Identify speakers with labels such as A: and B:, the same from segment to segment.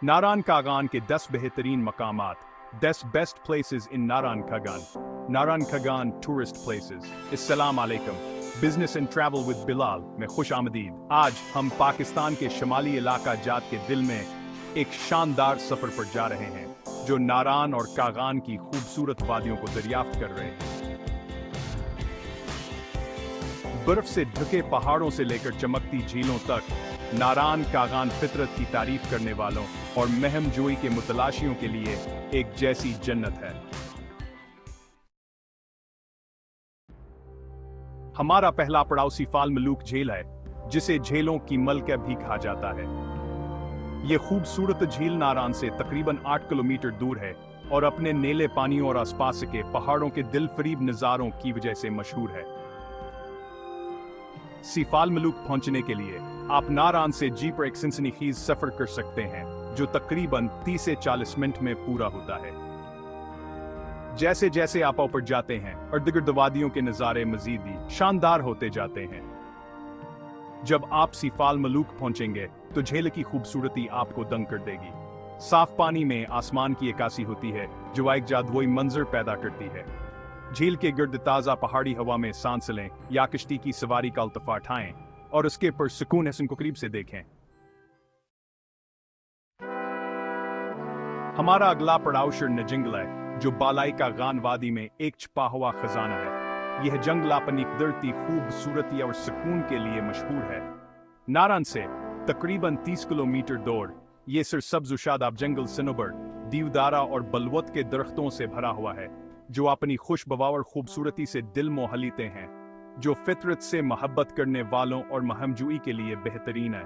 A: नारायण कागान के 10 बेहतरीन मकामात, 10 best places in Narayan Kaghan tourist places. अस्सलाम वालेकुम, business and travel with Bilal में खुश आमदीद। आज हम पाकिस्तान के शुमाली इलाका जात के दिल में एक शानदार सफर पर जा रहे हैं, जो नारायण और कागान की खूबसूरत वादियों को दरियाफ्त कर रहे हैं। बर्फ से ढके पहाड़ों से लेकर चमकती झीलों तक, नारायण कागान फितरत की तारीफ करने वालों और महम जोई के मुतलाशियों के लिए एक जैसी जन्नत है। हमारा पहला पड़ाव सीफाल मलूक झील है, जिसे झीलों की मलका भी कहा जाता है। यह खूबसूरत झील नारायण से तकरीबन 8 किलोमीटर दूर है और अपने नीले पानियों और आसपास के पहाड़ों के दिलफरीब नजारों की वजह से मशहूर है। सीफाल मलूक पहुंचने के लिए आप नारायण से जीप पर एक सनसनीखेज सफर कर सकते हैं, जो तकरीबन 30 से 40 मिनट में पूरा होता है। जैसे जैसे आप ऊपर जाते हैं, इर्द-गिर्द वादियों के नज़ारे मजीद ही शानदार होते जाते हैं। जब आप सीफाल मलूक पहुंचेंगे तो झील की खूबसूरती आपको दंग कर देगी। साफ पानी में आसमान की अक्कासी होती है, जो एक जादुई मंजर पैदा करती है। झील के गिर्द ताज़ा पहाड़ी हवा में सांस लें या कश्ती की सवारी का लुत्फ़ उठाएं और उसके पुरसुकून हसन को करीब से देखें। हमारा अगला पड़ाव शिरन जंगल है, जो बालाई कागान वादी में एक छिपा हुआ खजाना है। यह जंगल अपनी कुदरती खूबसूरती और सुकून के लिए मशहूर है। नारायण से तकरीबन 30 किलोमीटर दूर ये सरसब्ज़ शादाब जंगल सनोबर, दीवदारा और बलवत के दरख्तों से भरा हुआ है, जो अपनी खुशबू और खूबसूरती से दिल मोह लेते हैं, जो फितरत से मोहब्बत करने वालों और महमजूई के लिए बेहतरीन है।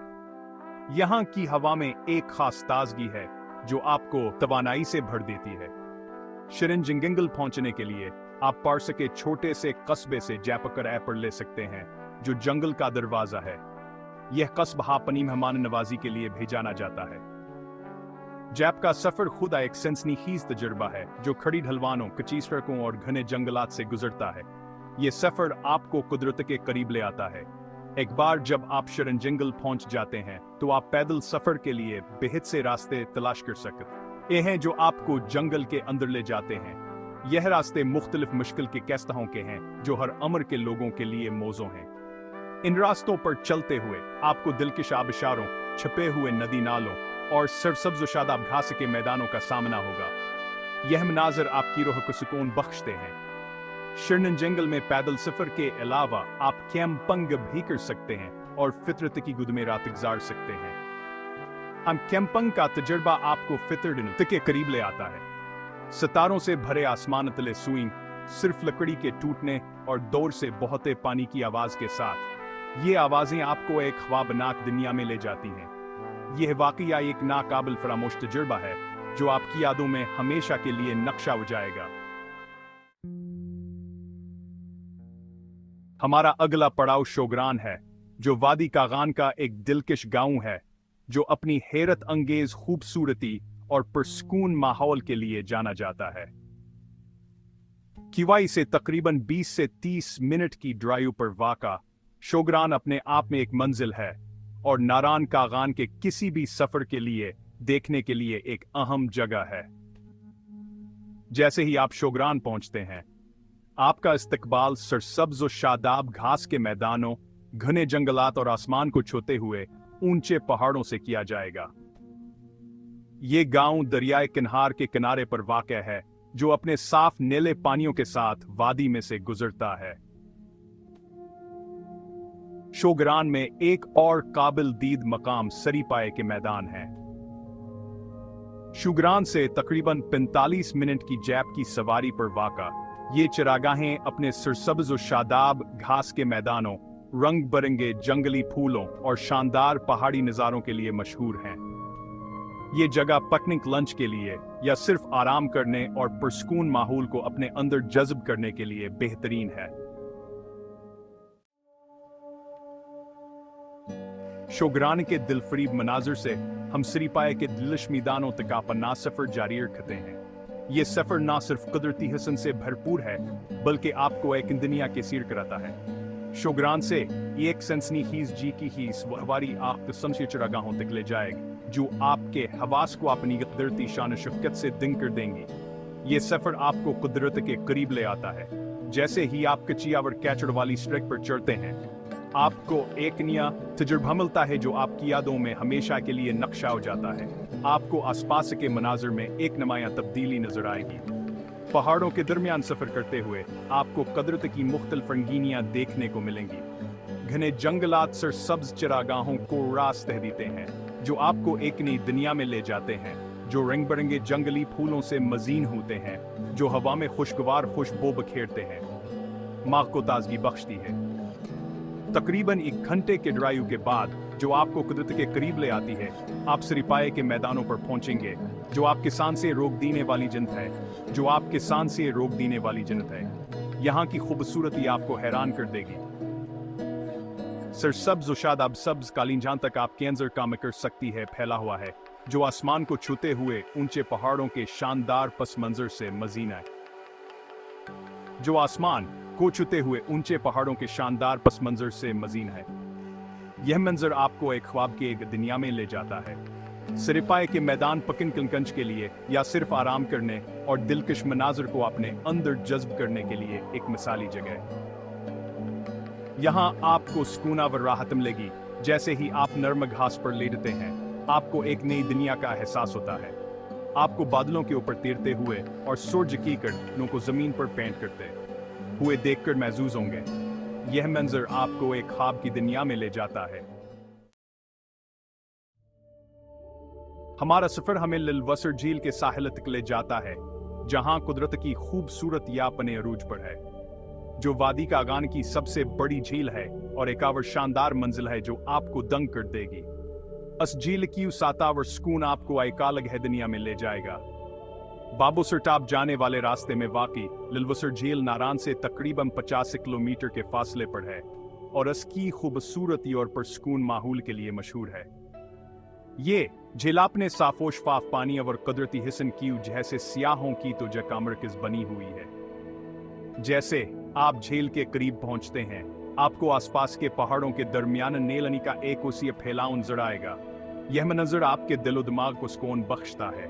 A: यहाँ की हवा में एक खास ताजगी है, जो आपको तवानाई से भर देती है। शिरन जंगल पहुंचने के लिए आप पार्स के छोटे से कस्बे से जैपकर ऐपर ले सकते हैं, जो जंगल का दरवाजा है। यह कस्बा अपनी मेहमान नवाजी के लिए भेजा जाता है। जैप का सफर खुद एक सनसनीखेज तजुर्बा है, जो खड़ी ढलवानों, कच्ची सड़कों और घने जंगलात से गुजरता है। यह सफर आपको कुदरत के करीब ले आता है। एक बार जब आप शिरन जंगल पहुंच जाते हैं, तो आप पैदल सफर के लिए बेहद से रास्ते तलाश कर सकते हैं, जो आपको जंगल के अंदर ले जाते हैं। यह रास्ते मुख्तलिफ मुश्किल के कैस्ताहों के हैं, जो हर उम्र के लोगों के लिए मौजू हैं। इन रास्तों पर चलते हुए आपको दिलकश आबशारों, छिपे हुए नदी नालों और सरसब्ज़ शादाब घास के मैदानों का सामना होगा। यह मनाजर आपकी रूह को सुकून बख्शते हैं। शिरन जंगल में पैदल सफर के अलावा आप कैंपिंग भी कर सकते हैं और फितरत की गुद में रात गुजार सकते हैं। कैंपिंग का तजुर्बा आपको फितरत के करीब ले आता है। सितारों से भरे आसमान तले सुई, सिर्फ लकड़ी के टूटने और दौर से बहते पानी की आवाज के साथ, ये आवाजें आपको एक ख्वाबनाक दुनिया में ले जाती हैं। यह वाकया एक नाकाबिल फरामोश तजुर्बा है, जो आपकी यादों में हमेशा के लिए नक्शा हो जाएगा। हमारा अगला पड़ाव शोगरान है, जो वादी कागान का एक दिलकश गांव है, जो अपनी हैरत अंगेज खूबसूरती और पुरस्कून माहौल के लिए जाना जाता है। किवाई से तकरीबन 20 से 30 मिनट की ड्राइव पर वाक़ा शोगरान अपने आप में एक मंजिल है और नारायण कागान के किसी भी सफर के लिए देखने के लिए एक अहम जगह है। जैसे ही आप शोगरान पहुंचते हैं, आपका इस्तकबाल सरसब्ज़ और शादाब घास के मैदानों, घने जंगलात और आसमान को छूते हुए ऊंचे पहाड़ों से किया जाएगा। ये गांव दरियाए किनार के किनारे पर वाक़ है, जो अपने साफ नीले पानियों के साथ वादी में से गुजरता है। शोगरान में एक और काबिल दीद मकाम सरीपाए के मैदान है। शोगरान से तकरीबन 45 मिनट की जैप की सवारी पर वाक़ा ये चरागाहें अपने सरसब्ज़ और शादाब घास के मैदानों, रंग बिरंगे जंगली फूलों और शानदार पहाड़ी नज़ारों के लिए मशहूर हैं। ये जगह पिकनिक, लंच के लिए या सिर्फ आराम करने और पुरस्कून माहौल को अपने अंदर जज्ब करने के लिए बेहतरीन है। शोगरान के दिलफरीब मनाजिर से हम सरीपाए के दिलकश मैदानों तक अपना सफर जारी रखते हैं। ये सफर ना सिर्फ कुदरती हसन से भरपूर है, बल्कि आपको एक दुनिया के सीर कराता है। शोग्रान से एक सनसनीखेज जी की ही हवारी आप संशय चरागाहों तक ले जाएगी जो आपके हवास को अपनी कुदरती शान शफ़क़त से दिन कर देंगी। ये सफर आपको कुदरत के करीब ले आता है। जैसे ही आप कचियावर कैचड़ वाली सड़क पर चढ़ते हैं, आपको एक नया तजुर्बा मिलता है जो आपकी यादों में हमेशा के लिए नक्शा हो जाता है। आपको आसपास के मनाजर में एक नुमायां तब्दीली नजर आएगी। पहाड़ों के दरमियान सफर करते हुए आपको कुदरत की मुख्तलिफ रंगीनियां देखने को मिलेंगी। घने जंगलात सरसब्ज चरागाहों को रास्ते देते हैं जो आपको एक नई दुनिया में ले जाते हैं, जो रंग बिरंगे जंगली फूलों से मजीन होते हैं, जो हवा में खुशगवार खुशबू बखेरते हैं, माँ को ताजगी बख्शती है। तकरीबन 1 घंटे के ड्राइव के बाद जो आपको कुदरत के करीब ले आती है, आप सरिपाए के मैदानों पर पहुंचेंगे जो आपके सांसें रोक देने वाली जन्नत है, जो आपके सांसें रोक देने वाली जन्नत है। यहाँ की खूबसूरती आपको हैरान कर देगी। सरसब्ज शादाब सब्ज कालीन जहां तक आपके अंदर काम कर सकती है फैला हुआ है, जो आसमान को छूते हुए ऊंचे पहाड़ों के शानदार पस मंजर से मजीन है। जो आसमान को छूते हुए ऊंचे पहाड़ों के शानदार पस मंजर से मजीन है। यह मंजर आपको एक ख्वाब की एक दुनिया में ले जाता है। सरिपाए के मैदान पकिन किलकंज के लिए या सिर्फ आराम करने और दिलकश मनाजर को अपने अंदर जज्ब करने के लिए एक मिसाली जगह। यहाँ आपको सुकूनावर राहत मिलेगी। जैसे ही आप नर्म घास पर लेटते हैं, आपको एक नई दुनिया का एहसास होता है। आपको बादलों के ऊपर तैरते हुए और सूरज की किरणों को जमीन पर पेंट करते हुए देखकर महसूस होंगे। यह मंजर आपको एक ख्वाब की दुनिया में ले जाता है। हमारा सफर हमें लिलवसर झील के साहिल तक ले जाता है, जहां कुदरत की खूबसूरत या अपने अरूज पर है, जो वादी का आगान की सबसे बड़ी झील है और एक और शानदार मंजिल है जो आपको दंग कर देगी। इस झील की उसातावर सुकून आपको एक अलग है दुनिया में ले जाएगा। बाबूसर टाप जाने वाले रास्ते में वाकई लिलवसर झील नारान से तकरीबन 50 किलोमीटर के फासले पर है और इसकी खूबसूरती और पुरसुकून माहौल के लिए मशहूर है। ये झील अपने साफो शफाफ पानी और कुदरती हिस्न की जैसे सियाहों की तो जकामरकज बनी हुई है। जैसे आप झील के करीब पहुंचते हैं, आपको आसपास के पहाड़ों के दरमियान नीलनी का एक उसी फैलाव नजर आएगा। यह मंजर आपके दिलो दिमाग को सुकून बख्शता है।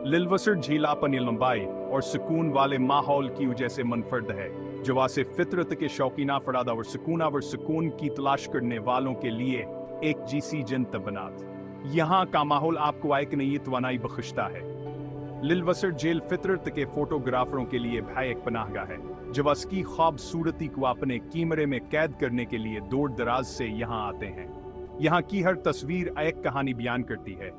A: लिलवसर झील अपनी लंबाई और सुकून वाले माहौल की वजह से मुनफरद है, जो वासे फितरत के शौकीना फरादा और सुकून की तलाश करने वालों के लिए एक जीसी जन्नत बनात। यहाँ का माहौल आपको एक नई तवानाई बख्शता है। लिलवसर झील फितरत के फोटोग्राफरों के लिए भाई एक पनाहगाह है, जो उसकी खूबसूरती को अपने कैमरे में कैद करने के लिए दूर दराज से यहाँ आते हैं। यहाँ की हर तस्वीर एक कहानी बयान करती है।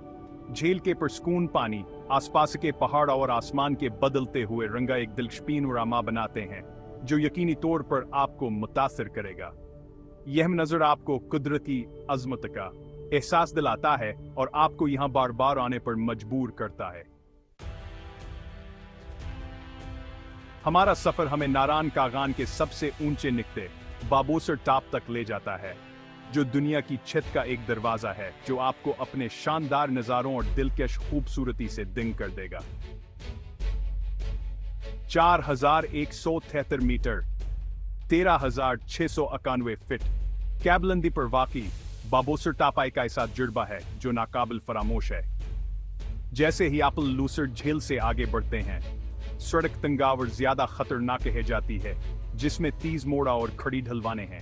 A: झील के पुरसुकून पानी, आसपास के पहाड़ और आसमान के बदलते हुए रंगा एक दिलचस्पीन रामा बनाते हैं, जो यकीनी तौर पर आपको मुतासिर करेगा। यह नजर आपको कुदरती अजमत का एहसास दिलाता है और आपको यहाँ बार बार आने पर मजबूर करता है। हमारा सफर हमें नारान कागान के सबसे ऊंचे निकते बाबूसर टाप तक ले जाता है, जो दुनिया की छत का एक दरवाजा है जो आपको अपने शानदार नजारों और दिलकश खूबसूरती से दंग कर देगा। 4173 मीटर 13,691 फीट कैबलंदी पर वाकई बाबूसर टापाई का ऐसा तजुर्बा है जो नाकाबिल फरामोश है। जैसे ही आप लूसर झील से आगे बढ़ते हैं, सड़क तंगाव और ज्यादा खतरनाक कह जाती है, जिसमें तेज मोड़ा और खड़ी ढलवाने हैं।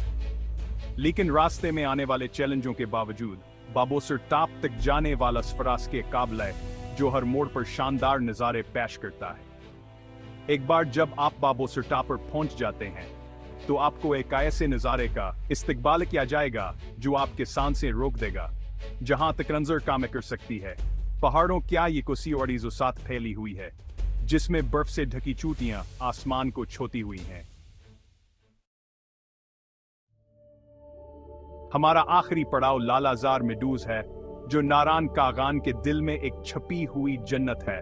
A: लेकिन रास्ते में आने वाले चैलेंजों के बावजूद बाबूसर टाप तक जाने वाला सफरास के काबिल है, जो हर मोड़ पर शानदार नज़ारे पेश करता है। एक बार जब आप बाबूसर टाप पर पहुंच जाते हैं, तो आपको एक ऐसे नज़ारे का इस्तकबाल किया जाएगा जो आपके सांसें रोक देगा। जहां तक नजर काम कर सकती है, पहाड़ों क्या ये कुसी और साथ फैली हुई है, जिसमें बर्फ से ढकी चोटियां आसमान को छूती हुई हैं। हमारा आखिरी पड़ाव लालाजार मेडूज है, जो नारान कागान के दिल में एक छपी हुई जन्नत है,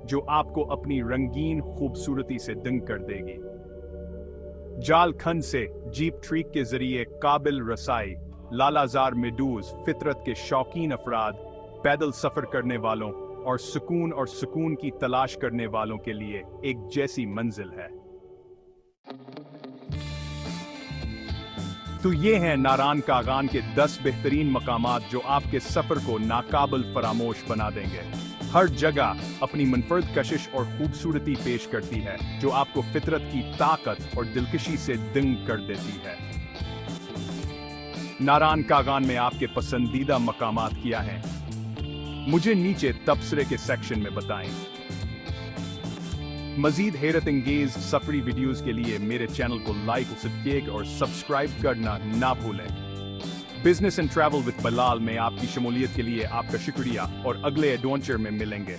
A: जो आपको अपनी रंगीन खूबसूरती से दंग कर देगी। जालखंड से जीप ट्रीक के जरिए काबिल रसाई लालाजार मेडूज फितरत के शौकीन अफराद, पैदल सफर करने वालों और सुकून की तलाश करने वालों के लिए एक जैसी मंजिल है। तो ये हैं नारान कागान के 10 बेहतरीन मकामात जो आपके सफर को नाकाबिल फरामोश बना देंगे। हर जगह अपनी मुनफरद कशिश और खूबसूरती पेश करती है जो आपको फितरत की ताकत और दिलकशी से दंग कर देती है। नारान कागान में आपके पसंदीदा मकामात क्या हैं? मुझे नीचे तबसरे के सेक्शन में बताएं। मजीद हैरत अंगेज सफरी वीडियोस के लिए मेरे चैनल को लाइक और सब्सक्राइब करना ना भूलें। बिजनेस एंड ट्रैवल विद बलाल में आपकी शमूलियत के लिए आपका शुक्रिया और अगले एडवेंचर में मिलेंगे।